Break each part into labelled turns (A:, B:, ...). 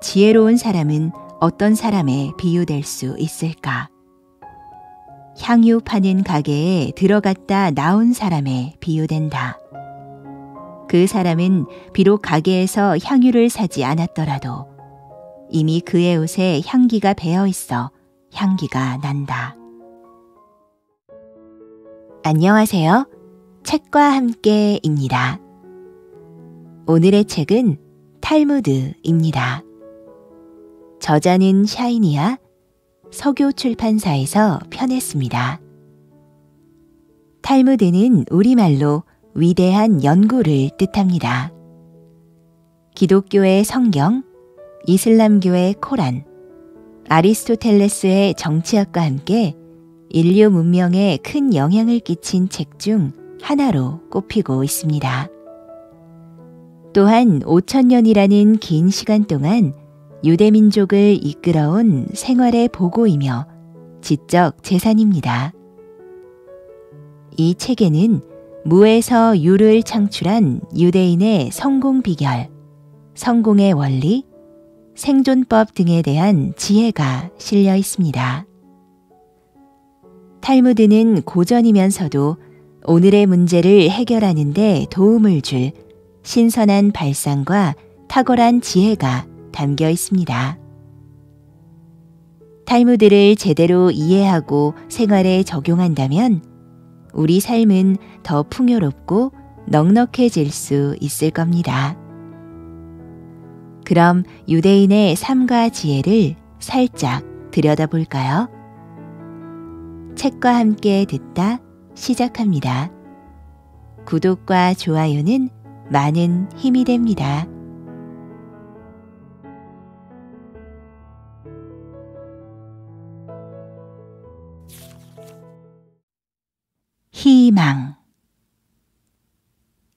A: 지혜로운 사람은 어떤 사람에 비유될 수 있을까? 향유 파는 가게에 들어갔다 나온 사람에 비유된다. 그 사람은 비록 가게에서 향유를 사지 않았더라도 이미 그의 옷에 향기가 배어 있어 향기가 난다. 안녕하세요. 책과 함께입니다. 오늘의 책은 탈무드입니다. 저자는 샤이니아, 서교출판사에서 펴냈습니다. 탈무드는 우리말로 위대한 연구를 뜻합니다. 기독교의 성경, 이슬람교의 코란, 아리스토텔레스의 정치학과 함께 인류 문명에 큰 영향을 끼친 책 중 하나로 꼽히고 있습니다. 또한 5,000년이라는 긴 시간 동안 유대민족을 이끌어온 생활의 보고이며 지적 재산입니다. 이 책에는 무에서 유를 창출한 유대인의 성공 비결, 성공의 원리, 생존법 등에 대한 지혜가 실려 있습니다. 탈무드는 고전이면서도 오늘의 문제를 해결하는 데 도움을 줄 신선한 발상과 탁월한 지혜가 담겨 있습니다. 탈무드를 제대로 이해하고 생활에 적용한다면 우리 삶은 더 풍요롭고 넉넉해질 수 있을 겁니다. 그럼 유대인의 삶과 지혜를 살짝 들여다볼까요? 책과 함께 듣다 시작합니다. 구독과 좋아요는 많은 힘이 됩니다. 희망.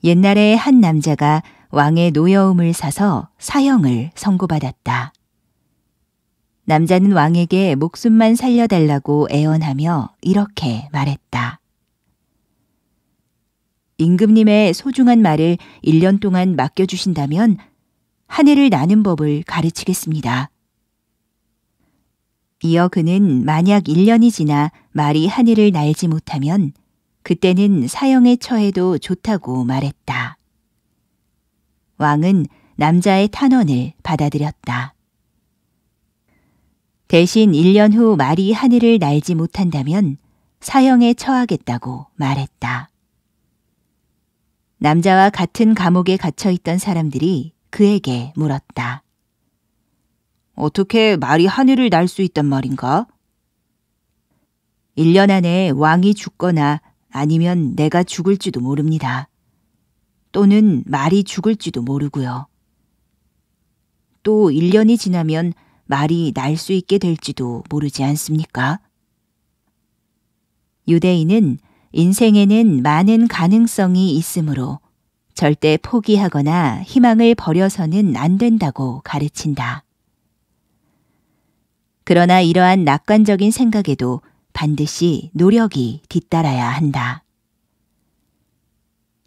A: 옛날에 한 남자가 왕의 노여움을 사서 사형을 선고받았다. 남자는 왕에게 목숨만 살려달라고 애원하며 이렇게 말했다. 임금님의 소중한 말을 1년 동안 맡겨주신다면 하늘을 나는 법을 가르치겠습니다. 이어 그는 만약 1년이 지나 말이 하늘을 날지 못하면 그때는 사형에 처해도 좋다고 말했다. 왕은 남자의 탄원을 받아들였다. 대신 1년 후 말이 하늘을 날지 못한다면 사형에 처하겠다고 말했다. 남자와 같은 감옥에 갇혀있던 사람들이 그에게 물었다. 어떻게 말이 하늘을 날 수 있단 말인가? 1년 안에 왕이 죽거나 아니면 내가 죽을지도 모릅니다. 또는 말이 죽을지도 모르고요. 또 1년이 지나면 말이 날 수 있게 될지도 모르지 않습니까? 유대인은 인생에는 많은 가능성이 있으므로 절대 포기하거나 희망을 버려서는 안 된다고 가르친다. 그러나 이러한 낙관적인 생각에도 반드시 노력이 뒤따라야 한다.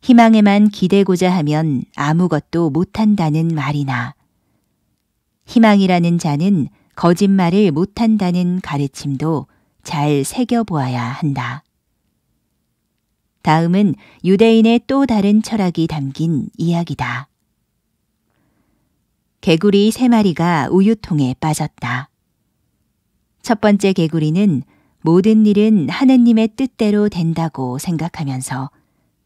A: 희망에만 기대고자 하면 아무것도 못한다는 말이나 희망이라는 자는 거짓말을 못한다는 가르침도 잘 새겨보아야 한다. 다음은 유대인의 또 다른 철학이 담긴 이야기다. 개구리 3마리가 우유통에 빠졌다. 첫 번째 개구리는 모든 일은 하느님의 뜻대로 된다고 생각하면서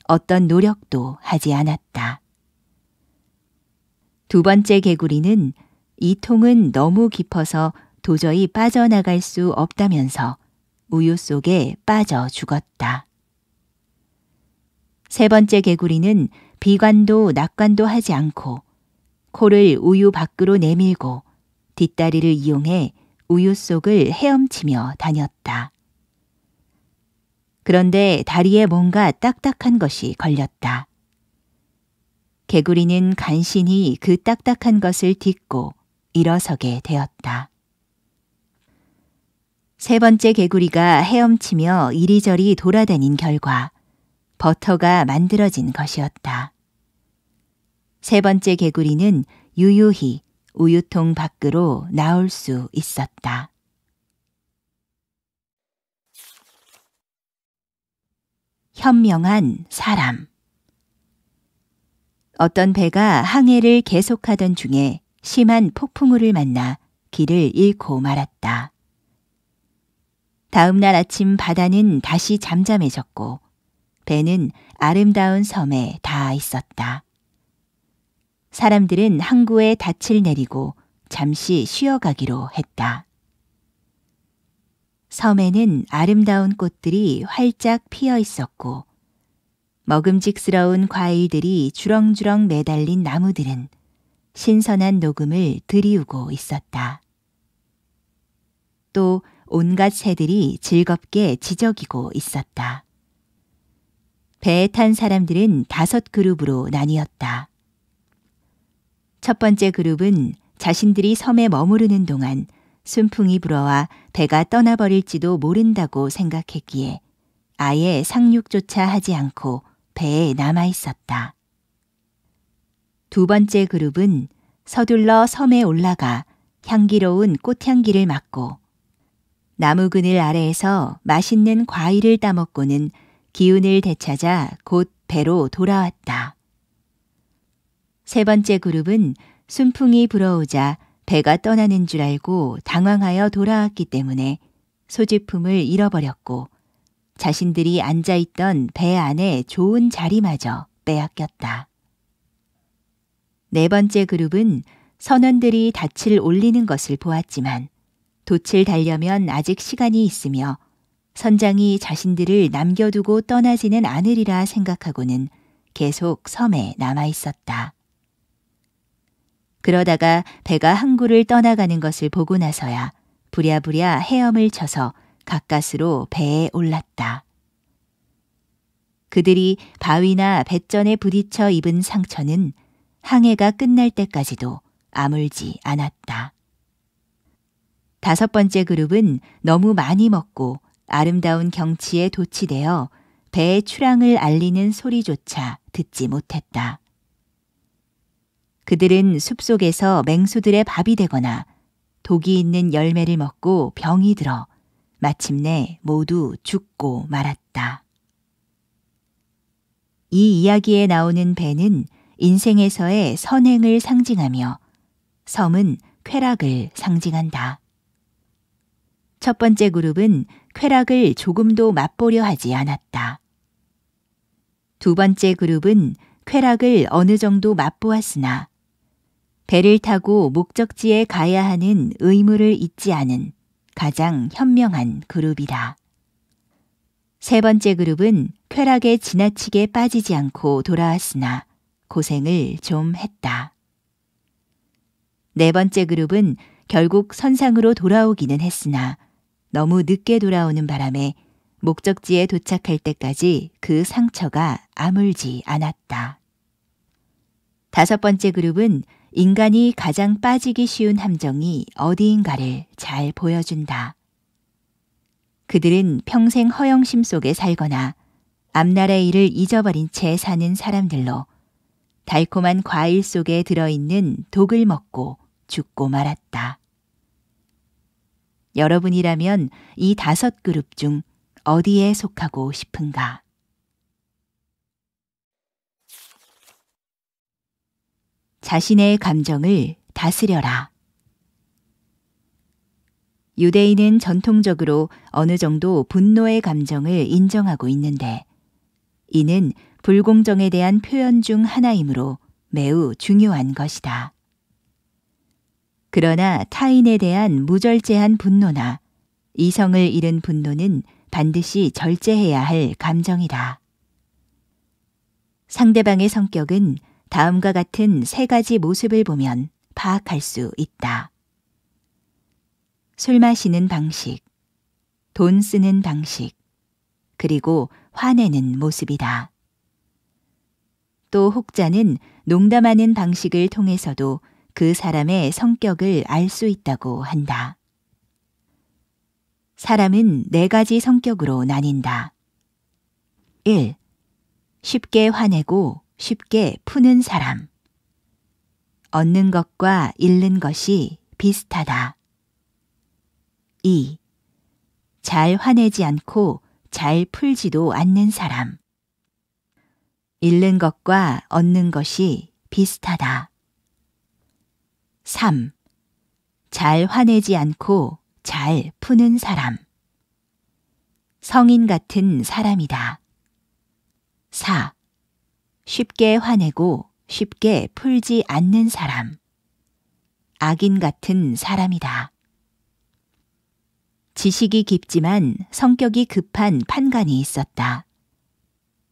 A: 어떤 노력도 하지 않았다. 두 번째 개구리는 이 통은 너무 깊어서 도저히 빠져나갈 수 없다면서 우유 속에 빠져 죽었다. 세 번째 개구리는 비관도 낙관도 하지 않고 코를 우유 밖으로 내밀고 뒷다리를 이용해 우유 속을 헤엄치며 다녔다. 그런데 다리에 뭔가 딱딱한 것이 걸렸다. 개구리는 간신히 그 딱딱한 것을 딛고 일어서게 되었다. 세 번째 개구리가 헤엄치며 이리저리 돌아다닌 결과 버터가 만들어진 것이었다. 세 번째 개구리는 유유히 우유통 밖으로 나올 수 있었다. 현명한 사람. 어떤 배가 항해를 계속하던 중에 심한 폭풍우를 만나 길을 잃고 말았다. 다음 날 아침 바다는 다시 잠잠해졌고 배는 아름다운 섬에 닿아 있었다. 사람들은 항구에 닻을 내리고 잠시 쉬어가기로 했다. 섬에는 아름다운 꽃들이 활짝 피어 있었고 먹음직스러운 과일들이 주렁주렁 매달린 나무들은 신선한 녹음을 들이우고 있었다. 또 온갖 새들이 즐겁게 지저귀고 있었다. 배에 탄 사람들은 5그룹으로 나뉘었다. 첫 번째 그룹은 자신들이 섬에 머무르는 동안 순풍이 불어와 배가 떠나버릴지도 모른다고 생각했기에 아예 상륙조차 하지 않고 배에 남아 있었다. 두 번째 그룹은 서둘러 섬에 올라가 향기로운 꽃향기를 맡고 나무 그늘 아래에서 맛있는 과일을 따먹고는 기운을 되찾아 곧 배로 돌아왔다. 세 번째 그룹은 순풍이 불어오자 배가 떠나는 줄 알고 당황하여 돌아왔기 때문에 소지품을 잃어버렸고 자신들이 앉아있던 배 안에 좋은 자리마저 빼앗겼다. 네 번째 그룹은 선원들이 닻을 올리는 것을 보았지만 돛을 달려면 아직 시간이 있으며 선장이 자신들을 남겨두고 떠나지는 않으리라 생각하고는 계속 섬에 남아 있었다. 그러다가 배가 항구를 떠나가는 것을 보고 나서야 부랴부랴 헤엄을 쳐서 가까스로 배에 올랐다. 그들이 바위나 뱃전에 부딪혀 입은 상처는 항해가 끝날 때까지도 아물지 않았다. 다섯 번째 그룹은 너무 많이 먹고 아름다운 경치에 도취되어 배의 출항을 알리는 소리조차 듣지 못했다. 그들은 숲속에서 맹수들의 밥이 되거나 독이 있는 열매를 먹고 병이 들어 마침내 모두 죽고 말았다. 이 이야기에 나오는 배는 인생에서의 선행을 상징하며 섬은 쾌락을 상징한다. 첫 번째 그룹은 쾌락을 조금도 맛보려 하지 않았다. 두 번째 그룹은 쾌락을 어느 정도 맛보았으나 배를 타고 목적지에 가야 하는 의무를 잊지 않은 가장 현명한 그룹이다. 세 번째 그룹은 쾌락에 지나치게 빠지지 않고 돌아왔으나 고생을 좀 했다. 네 번째 그룹은 결국 선상으로 돌아오기는 했으나 너무 늦게 돌아오는 바람에 목적지에 도착할 때까지 그 상처가 아물지 않았다. 다섯 번째 그룹은 인간이 가장 빠지기 쉬운 함정이 어디인가를 잘 보여준다. 그들은 평생 허영심 속에 살거나 앞날의 일을 잊어버린 채 사는 사람들로 달콤한 과일 속에 들어있는 독을 먹고 죽고 말았다. 여러분이라면 이 5그룹 중 어디에 속하고 싶은가? 자신의 감정을 다스려라. 유대인은 전통적으로 어느 정도 분노의 감정을 인정하고 있는데 이는 불공정에 대한 표현 중 하나이므로 매우 중요한 것이다. 그러나 타인에 대한 무절제한 분노나 이성을 잃은 분노는 반드시 절제해야 할 감정이다. 상대방의 성격은 다음과 같은 3가지 모습을 보면 파악할 수 있다. 술 마시는 방식, 돈 쓰는 방식, 그리고 화내는 모습이다. 또 혹자는 농담하는 방식을 통해서도 그 사람의 성격을 알 수 있다고 한다. 사람은 4가지 성격으로 나뉜다. 1. 쉽게 화내고 쉽게 푸는 사람. 얻는 것과 잃는 것이 비슷하다. 2. 잘 화내지 않고 잘 풀지도 않는 사람. 잃는 것과 얻는 것이 비슷하다. 3. 잘 화내지 않고 잘 푸는 사람. 성인 같은 사람이다. 4. 쉽게 화내고 쉽게 풀지 않는 사람. 악인 같은 사람이다. 지식이 깊지만 성격이 급한 판관이 있었다.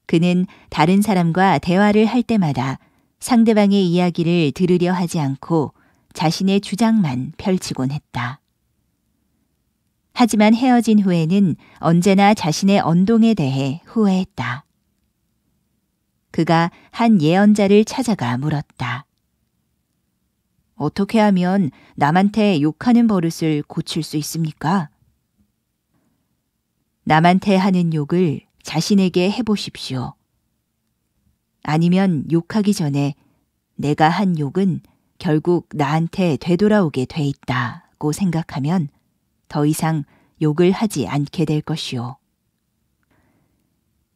A: 그는 다른 사람과 대화를 할 때마다 상대방의 이야기를 들으려 하지 않고 자신의 주장만 펼치곤 했다. 하지만 헤어진 후에는 언제나 자신의 언동에 대해 후회했다. 그가 한 예언자를 찾아가 물었다. 어떻게 하면 남한테 욕하는 버릇을 고칠 수 있습니까? 남한테 하는 욕을 자신에게 해보십시오. 아니면 욕하기 전에 내가 한 욕은 결국 나한테 되돌아오게 돼 있다고 생각하면 더 이상 욕을 하지 않게 될 것이오.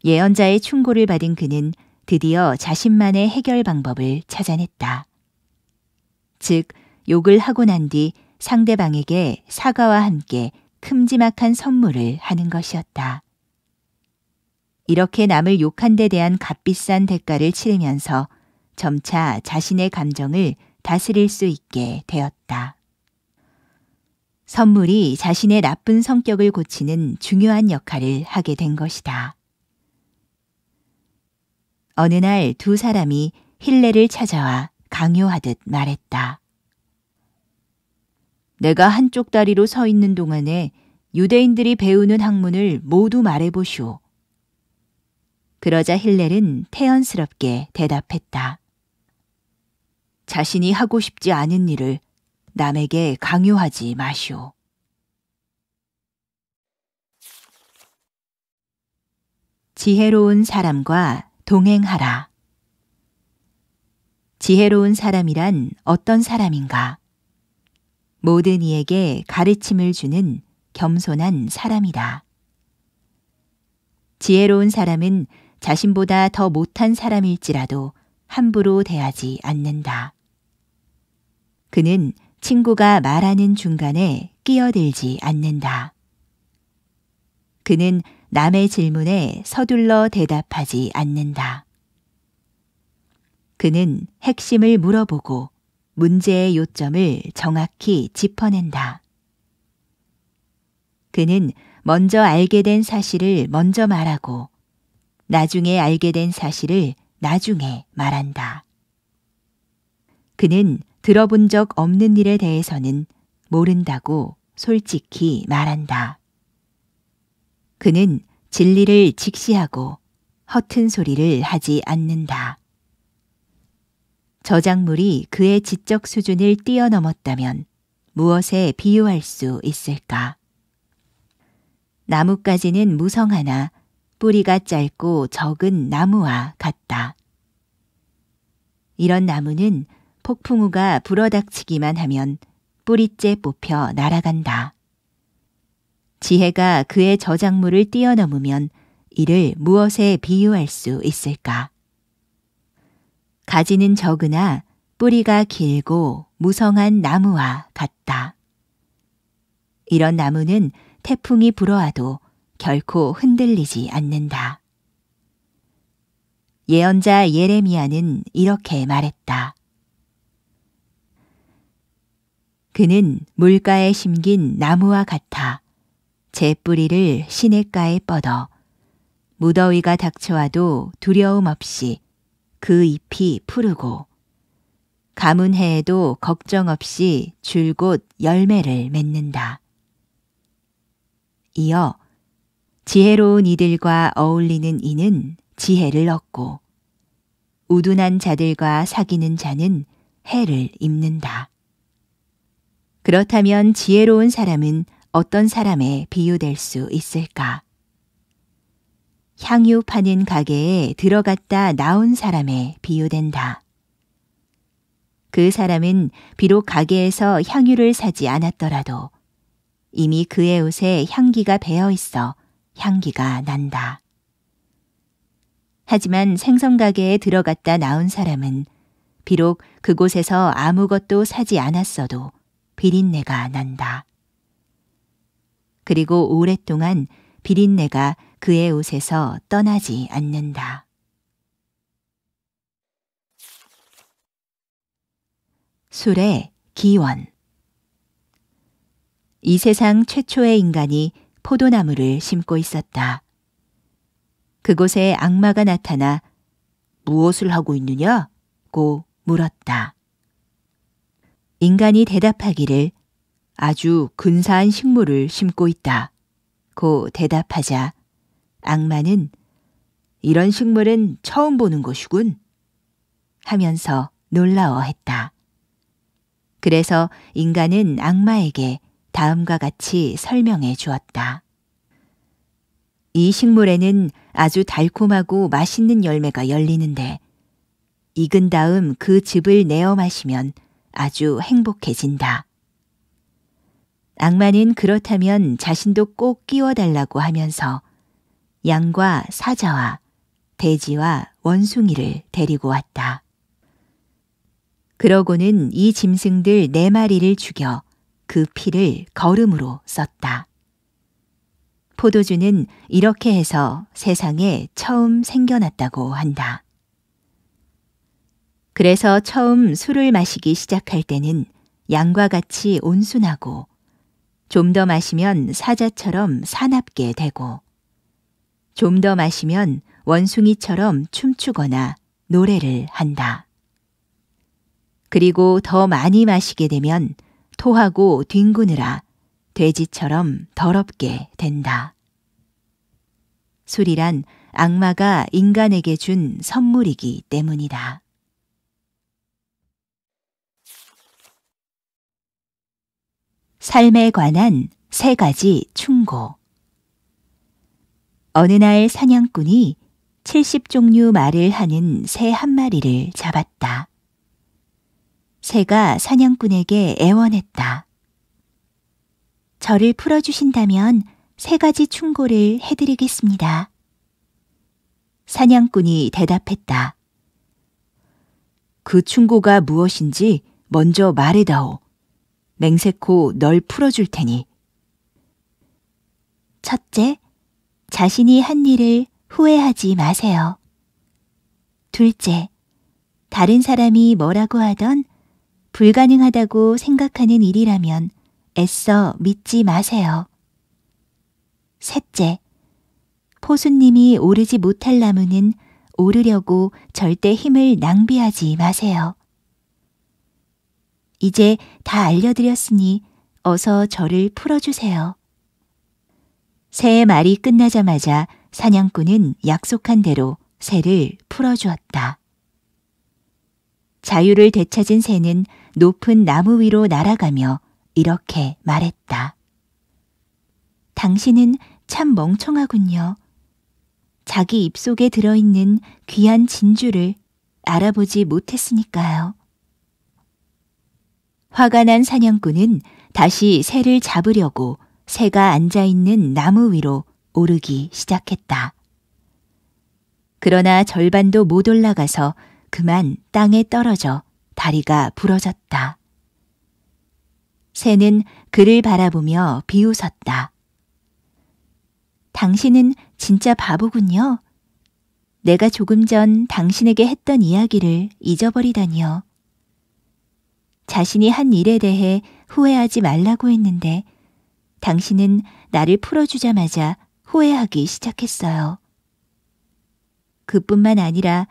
A: 예언자의 충고를 받은 그는 드디어 자신만의 해결 방법을 찾아냈다. 즉, 욕을 하고 난 뒤 상대방에게 사과와 함께 큼지막한 선물을 하는 것이었다. 이렇게 남을 욕한 데 대한 값비싼 대가를 치르면서 점차 자신의 감정을 다스릴 수 있게 되었다. 선물이 자신의 나쁜 성격을 고치는 중요한 역할을 하게 된 것이다. 어느 날 두 사람이 힐레를 찾아와 강요하듯 말했다. 내가 한쪽 다리로 서 있는 동안에 유대인들이 배우는 학문을 모두 말해보시오. 그러자 힐렐은 태연스럽게 대답했다. 자신이 하고 싶지 않은 일을 남에게 강요하지 마시오. 지혜로운 사람과 동행하라. 지혜로운 사람이란 어떤 사람인가? 모든 이에게 가르침을 주는 겸손한 사람이다. 지혜로운 사람은 자신보다 더 못한 사람일지라도 함부로 대하지 않는다. 그는 친구가 말하는 중간에 끼어들지 않는다. 그는 남의 질문에 서둘러 대답하지 않는다. 그는 핵심을 물어보고 문제의 요점을 정확히 짚어낸다. 그는 먼저 알게 된 사실을 먼저 말하고 나중에 알게 된 사실을 나중에 말한다. 그는 들어본 적 없는 일에 대해서는 모른다고 솔직히 말한다. 그는 진리를 직시하고 허튼 소리를 하지 않는다. 저작물이 그의 지적 수준을 뛰어넘었다면 무엇에 비유할 수 있을까? 나뭇가지는 무성하나 뿌리가 짧고 적은 나무와 같다. 이런 나무는 폭풍우가 불어닥치기만 하면 뿌리째 뽑혀 날아간다. 지혜가 그의 저작물을 뛰어넘으면 이를 무엇에 비유할 수 있을까? 가지는 적으나 뿌리가 길고 무성한 나무와 같다. 이런 나무는 태풍이 불어와도 결코 흔들리지 않는다. 예언자 예레미야는 이렇게 말했다. 그는 물가에 심긴 나무와 같아 제 뿌리를 시냇가에 뻗어 무더위가 닥쳐와도 두려움 없이 그 잎이 푸르고 가문 해에도 걱정 없이 줄곧 열매를 맺는다. 이어 지혜로운 이들과 어울리는 이는 지혜를 얻고 우둔한 자들과 사귀는 자는 해를 입는다. 그렇다면 지혜로운 사람은 어떤 사람에 비유될 수 있을까? 향유 파는 가게에 들어갔다 나온 사람에 비유된다. 그 사람은 비록 가게에서 향유를 사지 않았더라도 이미 그의 옷에 향기가 배어 있어 향기가 난다. 하지만 생선 가게에 들어갔다 나온 사람은 비록 그곳에서 아무것도 사지 않았어도 비린내가 난다. 그리고 오랫동안 비린내가 그의 옷에서 떠나지 않는다. 술의 기원. 이 세상 최초의 인간이 포도나무를 심고 있었다. 그곳에 악마가 나타나 무엇을 하고 있느냐고 물었다. 인간이 대답하기를 아주 근사한 식물을 심고 있다 고 대답하자 악마는 이런 식물은 처음 보는 것이군 하면서 놀라워했다. 그래서 인간은 악마에게 다음과 같이 설명해 주었다. 이 식물에는 아주 달콤하고 맛있는 열매가 열리는데 익은 다음 그 즙을 내어 마시면 아주 행복해진다. 악마는 그렇다면 자신도 꼭 끼워달라고 하면서 양과 사자와 돼지와 원숭이를 데리고 왔다. 그러고는 이 짐승들 4마리를 죽여 그 피를 거름으로 썼다. 포도주는 이렇게 해서 세상에 처음 생겨났다고 한다. 그래서 처음 술을 마시기 시작할 때는 양과 같이 온순하고 좀 더 마시면 사자처럼 사납게 되고 좀 더 마시면 원숭이처럼 춤추거나 노래를 한다. 그리고 더 많이 마시게 되면 토하고 뒹구느라 돼지처럼 더럽게 된다. 술이란 악마가 인간에게 준 선물이기 때문이다. 삶에 관한 3가지 충고. 어느 날 사냥꾼이 70종류 말을 하는 새 한 마리를 잡았다. 새가 사냥꾼에게 애원했다. 저를 풀어주신다면 3가지 충고를 해드리겠습니다. 사냥꾼이 대답했다. 그 충고가 무엇인지 먼저 말해다오. 맹세코 널 풀어줄 테니. 첫째, 자신이 한 일을 후회하지 마세요. 둘째, 다른 사람이 뭐라고 하던 불가능하다고 생각하는 일이라면 애써 믿지 마세요. 셋째, 포수님이 오르지 못할 나무는 오르려고 절대 힘을 낭비하지 마세요. 이제 다 알려드렸으니 어서 저를 풀어주세요. 새의 말이 끝나자마자 사냥꾼은 약속한 대로 새를 풀어주었다. 자유를 되찾은 새는 높은 나무 위로 날아가며 이렇게 말했다. 당신은 참 멍청하군요. 자기 입속에 들어있는 귀한 진주를 알아보지 못했으니까요. 화가 난 사냥꾼은 다시 새를 잡으려고 새가 앉아있는 나무 위로 오르기 시작했다. 그러나 절반도 못 올라가서 그만 땅에 떨어져 다리가 부러졌다. 새는 그를 바라보며 비웃었다. 당신은 진짜 바보군요. 내가 조금 전 당신에게 했던 이야기를 잊어버리다니요. 자신이 한 일에 대해 후회하지 말라고 했는데 당신은 나를 풀어주자마자 후회하기 시작했어요. 그뿐만 아니라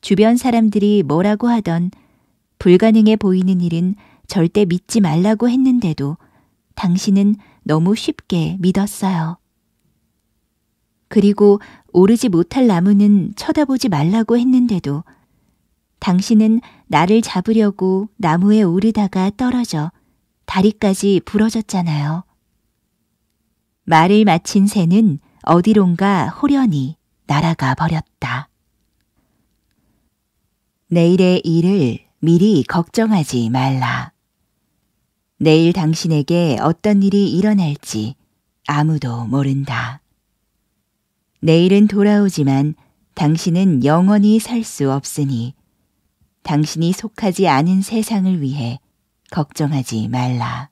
A: 주변 사람들이 뭐라고 하던 불가능해 보이는 일은 절대 믿지 말라고 했는데도 당신은 너무 쉽게 믿었어요. 그리고 오르지 못할 나무는 쳐다보지 말라고 했는데도 당신은 나를 잡으려고 나무에 오르다가 떨어져 다리까지 부러졌잖아요. 말을 마친 새는 어디론가 호련히 날아가 버렸다. 내일의 일을 미리 걱정하지 말라. 내일 당신에게 어떤 일이 일어날지 아무도 모른다. 내일은 돌아오지만 당신은 영원히 살 수 없으니 당신이 속하지 않은 세상을 위해 걱정하지 말라.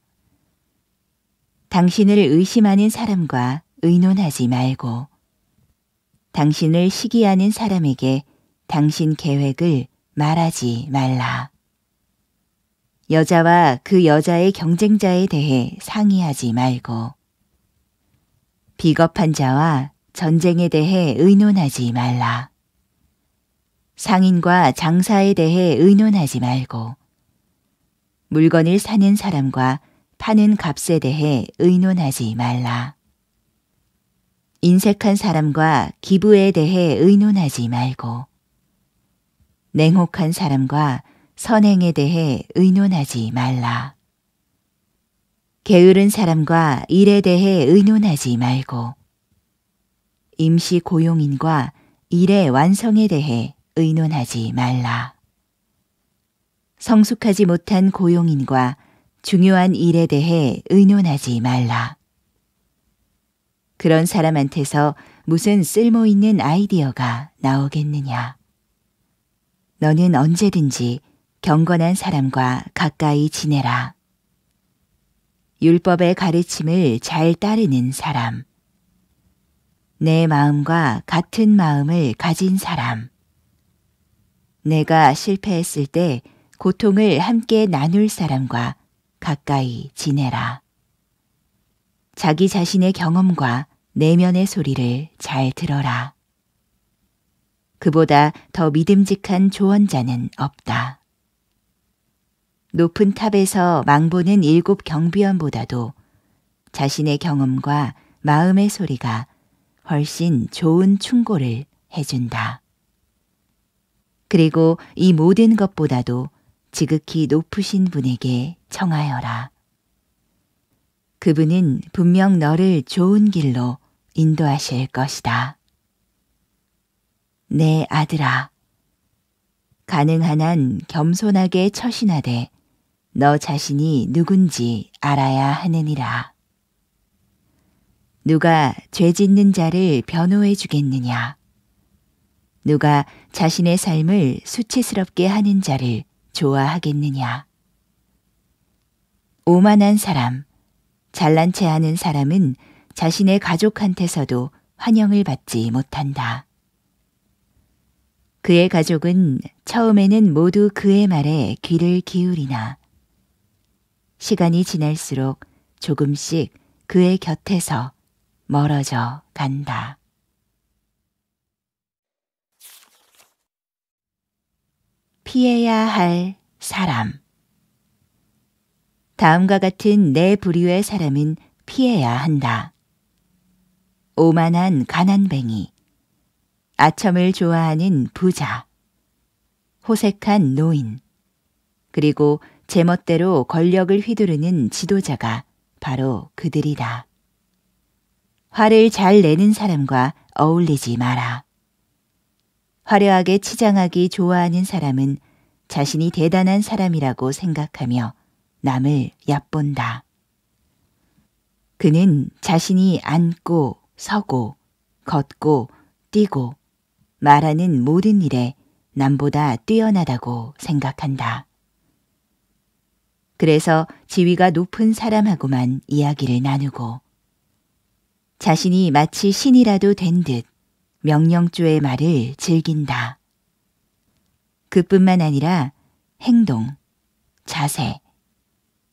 A: 당신을 의심하는 사람과 의논하지 말고 당신을 시기하는 사람에게 당신 계획을 말하지 말라. 여자와 그 여자의 경쟁자에 대해 상의하지 말고 비겁한 자와 전쟁에 대해 의논하지 말라. 상인과 장사에 대해 의논하지 말고 물건을 사는 사람과 파는 값에 대해 의논하지 말라. 인색한 사람과 기부에 대해 의논하지 말고 냉혹한 사람과 선행에 대해 의논하지 말라. 게으른 사람과 일에 대해 의논하지 말고 임시 고용인과 일의 완성에 대해 의논하지 말라. 성숙하지 못한 고용인과 중요한 일에 대해 의논하지 말라. 그런 사람한테서 무슨 쓸모 있는 아이디어가 나오겠느냐. 너는 언제든지 경건한 사람과 가까이 지내라. 율법의 가르침을 잘 따르는 사람. 내 마음과 같은 마음을 가진 사람. 내가 실패했을 때 고통을 함께 나눌 사람과 가까이 지내라. 자기 자신의 경험과 내면의 소리를 잘 들어라. 그보다 더 믿음직한 조언자는 없다. 높은 탑에서 망보는 7 경비원보다도 자신의 경험과 마음의 소리가 훨씬 좋은 충고를 해준다. 그리고 이 모든 것보다도 지극히 높으신 분에게 청하여라. 그분은 분명 너를 좋은 길로 인도하실 것이다. 내 아들아, 가능한 한 겸손하게 처신하되 너 자신이 누군지 알아야 하느니라. 누가 죄 짓는 자를 변호해 주겠느냐? 누가 자신의 삶을 수치스럽게 하는 자를 좋아하겠느냐? 오만한 사람, 잘난 체 하는 사람은 자신의 가족한테서도 환영을 받지 못한다. 그의 가족은 처음에는 모두 그의 말에 귀를 기울이나 시간이 지날수록 조금씩 그의 곁에서 멀어져 간다. 피해야 할 사람. 다음과 같은 네 부류의 사람은 피해야 한다. 오만한 가난뱅이, 아첨을 좋아하는 부자, 호색한 노인, 그리고 제멋대로 권력을 휘두르는 지도자가 바로 그들이다. 화를 잘 내는 사람과 어울리지 마라. 화려하게 치장하기 좋아하는 사람은 자신이 대단한 사람이라고 생각하며 남을 얕본다. 그는 자신이 앉고 서고 걷고 뛰고 말하는 모든 일에 남보다 뛰어나다고 생각한다. 그래서 지위가 높은 사람하고만 이야기를 나누고 자신이 마치 신이라도 된 듯 명령조의 말을 즐긴다. 그뿐만 아니라 행동, 자세,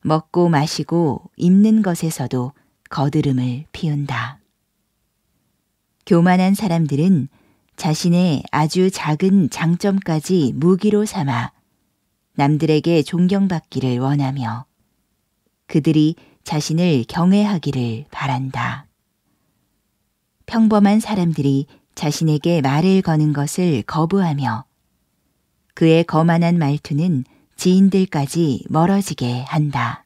A: 먹고 마시고 입는 것에서도 거드름을 피운다. 교만한 사람들은 자신의 아주 작은 장점까지 무기로 삼아 남들에게 존경받기를 원하며 그들이 자신을 경외하기를 바란다. 평범한 사람들이 자신에게 말을 거는 것을 거부하며 그의 거만한 말투는 지인들까지 멀어지게 한다.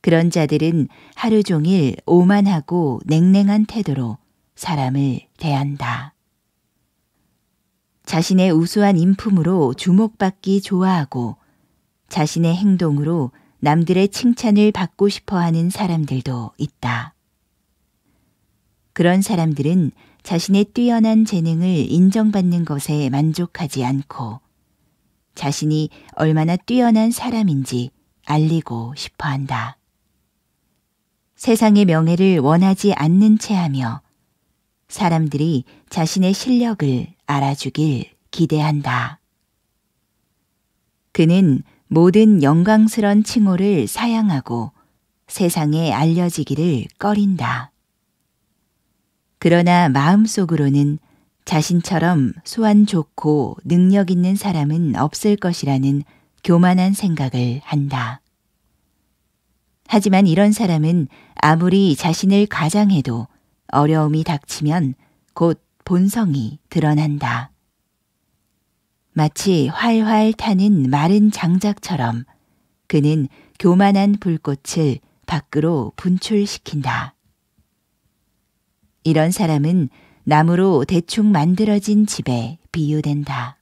A: 그런 자들은 하루 종일 오만하고 냉랭한 태도로 사람을 대한다. 자신의 우수한 인품으로 주목받기 좋아하고 자신의 행동으로 남들의 칭찬을 받고 싶어 하는 사람들도 있다. 그런 사람들은 자신의 뛰어난 재능을 인정받는 것에 만족하지 않고 자신이 얼마나 뛰어난 사람인지 알리고 싶어 한다. 세상의 명예를 원하지 않는 채 하며 사람들이 자신의 실력을 알아주길 기대한다. 그는 모든 영광스런 칭호를 사양하고 세상에 알려지기를 꺼린다. 그러나 마음속으로는 자신처럼 수완 좋고 능력 있는 사람은 없을 것이라는 교만한 생각을 한다. 하지만 이런 사람은 아무리 자신을 가장해도 어려움이 닥치면 곧 본성이 드러난다. 마치 활활 타는 마른 장작처럼 그는 교만한 불꽃을 밖으로 분출시킨다. 이런 사람은 나무로 대충 만들어진 집에 비유된다.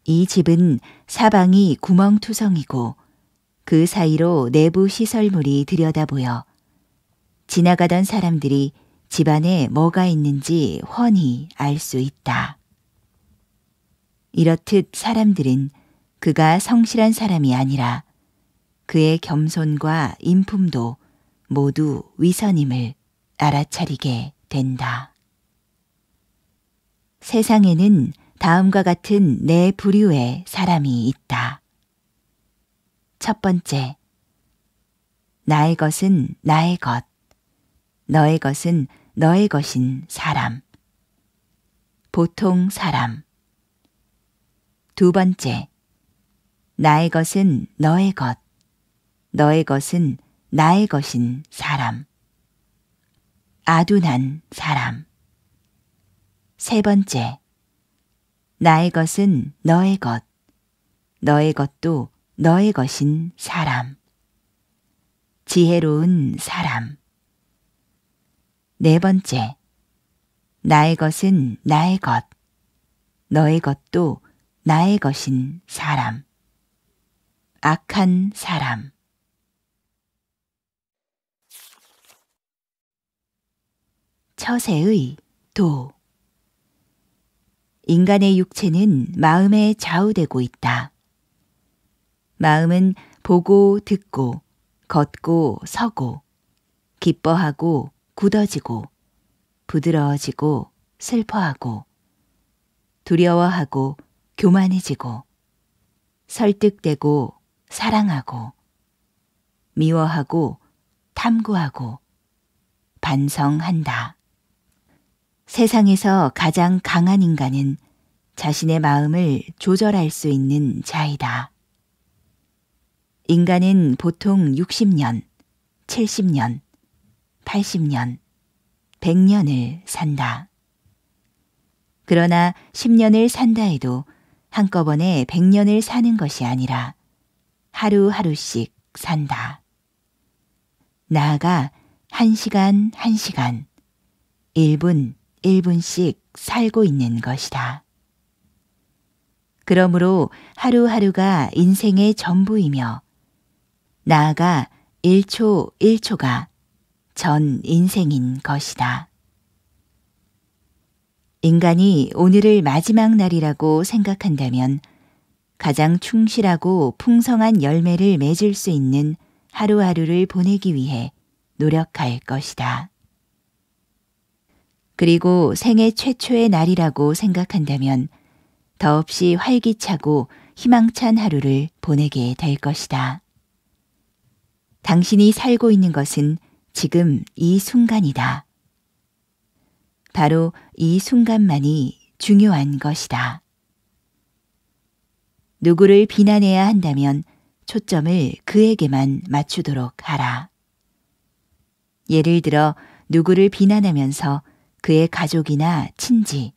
A: 이 집은 사방이 구멍투성이고 그 사이로 내부 시설물이 들여다보여 지나가던 사람들이 집 안에 뭐가 있는지 훤히 알 수 있다. 이렇듯 사람들은 그가 성실한 사람이 아니라 그의 겸손과 인품도 모두 위선임을 알아차리게 된다. 세상에는 다음과 같은 네 부류의 사람이 있다. 첫 번째, 나의 것은 나의 것, 너의 것은 너의 것인 사람. 보통 사람. 두 번째, 나의 것은 너의 것, 너의 것은 나의 것인 사람. 아둔한 사람. 세 번째, 나의 것은 너의 것, 너의 것도 너의 것인 사람. 지혜로운 사람. 네 번째, 나의 것은 나의 것, 너의 것도 나의 것인 사람. 악한 사람. 처세의 도. 인간의 육체는 마음에 좌우되고 있다. 마음은 보고 듣고 걷고 서고 기뻐하고 굳어지고 부드러워지고 슬퍼하고 두려워하고 교만해지고 설득되고 사랑하고 미워하고 탐구하고 반성한다. 세상에서 가장 강한 인간은 자신의 마음을 조절할 수 있는 자이다. 인간은 보통 60년, 70년, 80년, 100년을 산다. 그러나 10년을 산다 해도 한꺼번에 100년을 사는 것이 아니라 하루하루씩 산다. 나아가 1시간 1시간, 1분 1분씩 살고 있는 것이다. 그러므로 하루하루가 인생의 전부이며 나아가 1초 1초가 전 인생인 것이다. 인간이 오늘을 마지막 날이라고 생각한다면 가장 충실하고 풍성한 열매를 맺을 수 있는 하루하루를 보내기 위해 노력할 것이다. 그리고 생애 최초의 날이라고 생각한다면 더없이 활기차고 희망찬 하루를 보내게 될 것이다. 당신이 살고 있는 것은 지금 이 순간이다. 바로 이 순간만이 중요한 것이다. 누구를 비난해야 한다면 초점을 그에게만 맞추도록 하라. 예를 들어 누구를 비난하면서 그의 가족이나 친지,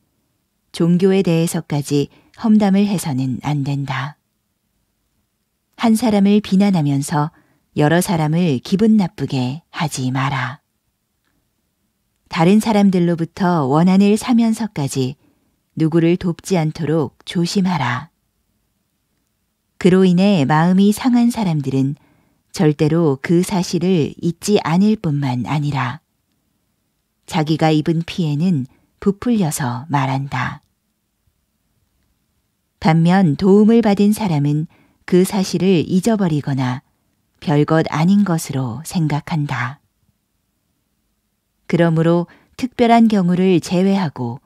A: 종교에 대해서까지 험담을 해서는 안 된다. 한 사람을 비난하면서 여러 사람을 기분 나쁘게 하지 마라. 다른 사람들로부터 원한을 사면서까지 누구를 돕지 않도록 조심하라. 그로 인해 마음이 상한 사람들은 절대로 그 사실을 잊지 않을 뿐만 아니라 자기가 입은 피해는 부풀려서 말한다. 반면 도움을 받은 사람은 그 사실을 잊어버리거나 별것 아닌 것으로 생각한다. 그러므로 특별한 경우를 제외하고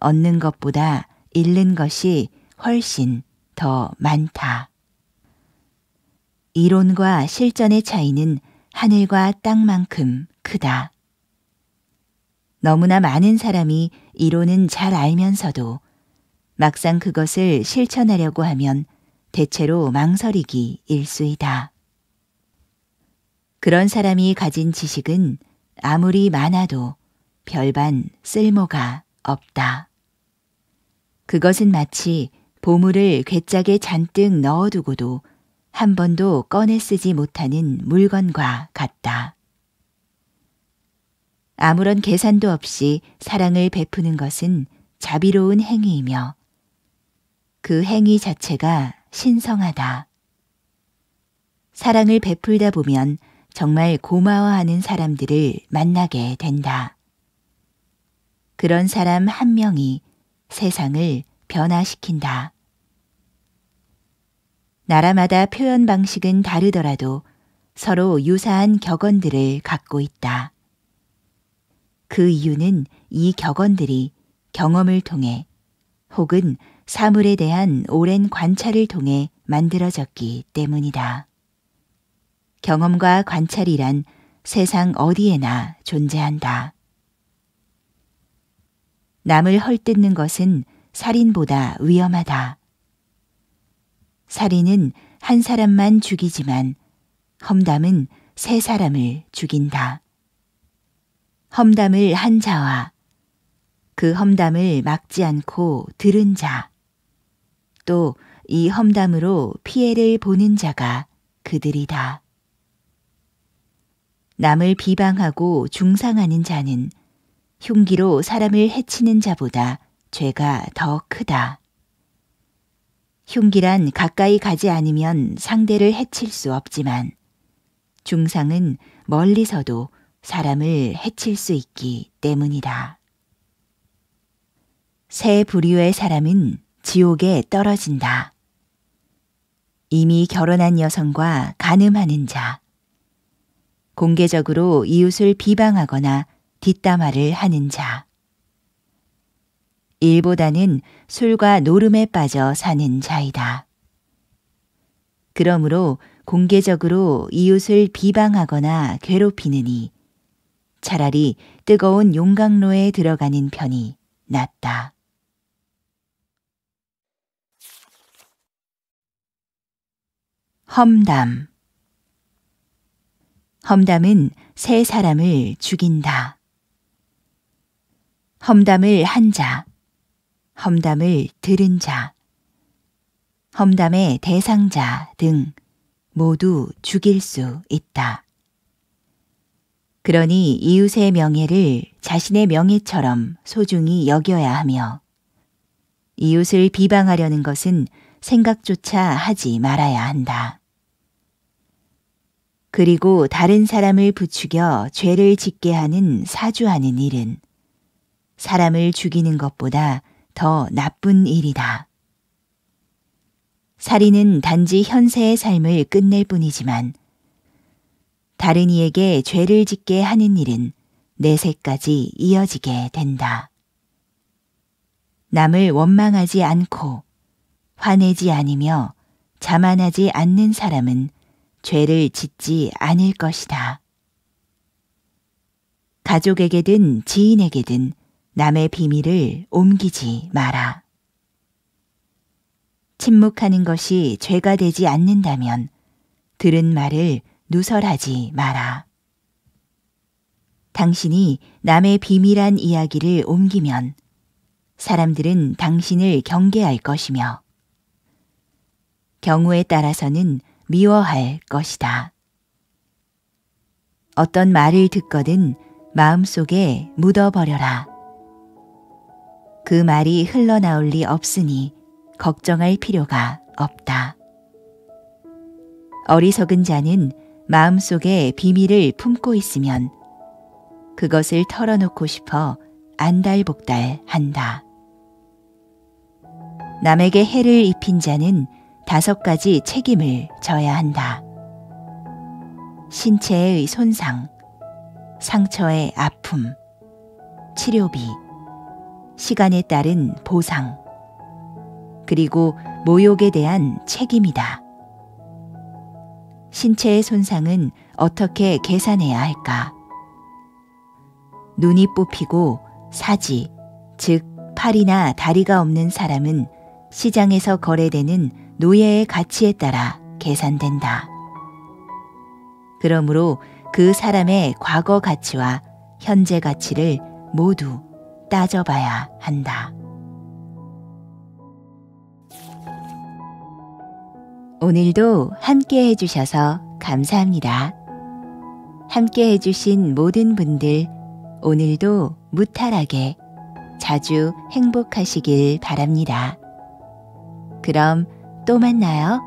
A: 얻는 것보다 잃는 것이 훨씬 더 많다. 이론과 실전의 차이는 하늘과 땅만큼 크다. 너무나 많은 사람이 이론은 잘 알면서도 막상 그것을 실천하려고 하면 대체로 망설이기 일쑤이다. 그런 사람이 가진 지식은 아무리 많아도 별반 쓸모가 없다. 그것은 마치 보물을 괴짝에 잔뜩 넣어두고도 한 번도 꺼내 쓰지 못하는 물건과 같다. 아무런 계산도 없이 사랑을 베푸는 것은 자비로운 행위이며 그 행위 자체가 신성하다. 사랑을 베풀다 보면 정말 고마워하는 사람들을 만나게 된다. 그런 사람 한 명이 세상을 변화시킨다. 나라마다 표현 방식은 다르더라도 서로 유사한 격언들을 갖고 있다. 그 이유는 이 격언들이 경험을 통해 혹은 사물에 대한 오랜 관찰을 통해 만들어졌기 때문이다. 경험과 관찰이란 세상 어디에나 존재한다. 남을 헐뜯는 것은 살인보다 위험하다. 살인은 한 사람만 죽이지만 험담은 세 사람을 죽인다. 험담을 한 자와 그 험담을 막지 않고 들은 자, 또 이 험담으로 피해를 보는 자가 그들이다. 남을 비방하고 중상하는 자는 흉기로 사람을 해치는 자보다 죄가 더 크다. 흉기란 가까이 가지 않으면 상대를 해칠 수 없지만 중상은 멀리서도 사람을 해칠 수 있기 때문이다. 세 부류의 사람은 지옥에 떨어진다. 이미 결혼한 여성과 간음하는 자, 공개적으로 이웃을 비방하거나 뒷담화를 하는 자, 일보다는 술과 노름에 빠져 사는 자이다. 그러므로 공개적으로 이웃을 비방하거나 괴롭히느니 차라리 뜨거운 용광로에 들어가는 편이 낫다. 험담. 험담은 세 사람을 죽인다. 험담을 한 자, 험담을 들은 자, 험담의 대상자 등 모두 죽일 수 있다. 그러니 이웃의 명예를 자신의 명예처럼 소중히 여겨야 하며 이웃을 비방하려는 것은 생각조차 하지 말아야 한다. 그리고 다른 사람을 부추겨 죄를 짓게 하는 사주하는 일은 사람을 죽이는 것보다 더 나쁜 일이다. 살인은 단지 현세의 삶을 끝낼 뿐이지만 다른 이에게 죄를 짓게 하는 일은 내세까지 이어지게 된다. 남을 원망하지 않고 화내지 않으며 자만하지 않는 사람은 죄를 짓지 않을 것이다. 가족에게든 지인에게든 남의 비밀을 옮기지 마라. 침묵하는 것이 죄가 되지 않는다면 들은 말을 누설하지 마라. 당신이 남의 비밀한 이야기를 옮기면 사람들은 당신을 경계할 것이며 경우에 따라서는 미워할 것이다. 어떤 말을 듣거든 마음속에 묻어버려라. 그 말이 흘러나올 리 없으니 걱정할 필요가 없다. 어리석은 자는 마음속에 비밀을 품고 있으면 그것을 털어놓고 싶어 안달복달한다. 남에게 해를 입힌 자는 5가지 책임을 져야 한다. 신체의 손상, 상처의 아픔, 치료비, 시간에 따른 보상, 그리고 모욕에 대한 책임이다. 신체의 손상은 어떻게 계산해야 할까? 눈이 뽑히고 사지, 즉 팔이나 다리가 없는 사람은 시장에서 거래되는 노예의 가치에 따라 계산된다. 그러므로 그 사람의 과거 가치와 현재 가치를 모두 따져봐야 한다. 오늘도 함께 해주셔서 감사합니다. 함께 해주신 모든 분들, 오늘도 무탈하게 자주 행복하시길 바랍니다. 그럼 또 만나요.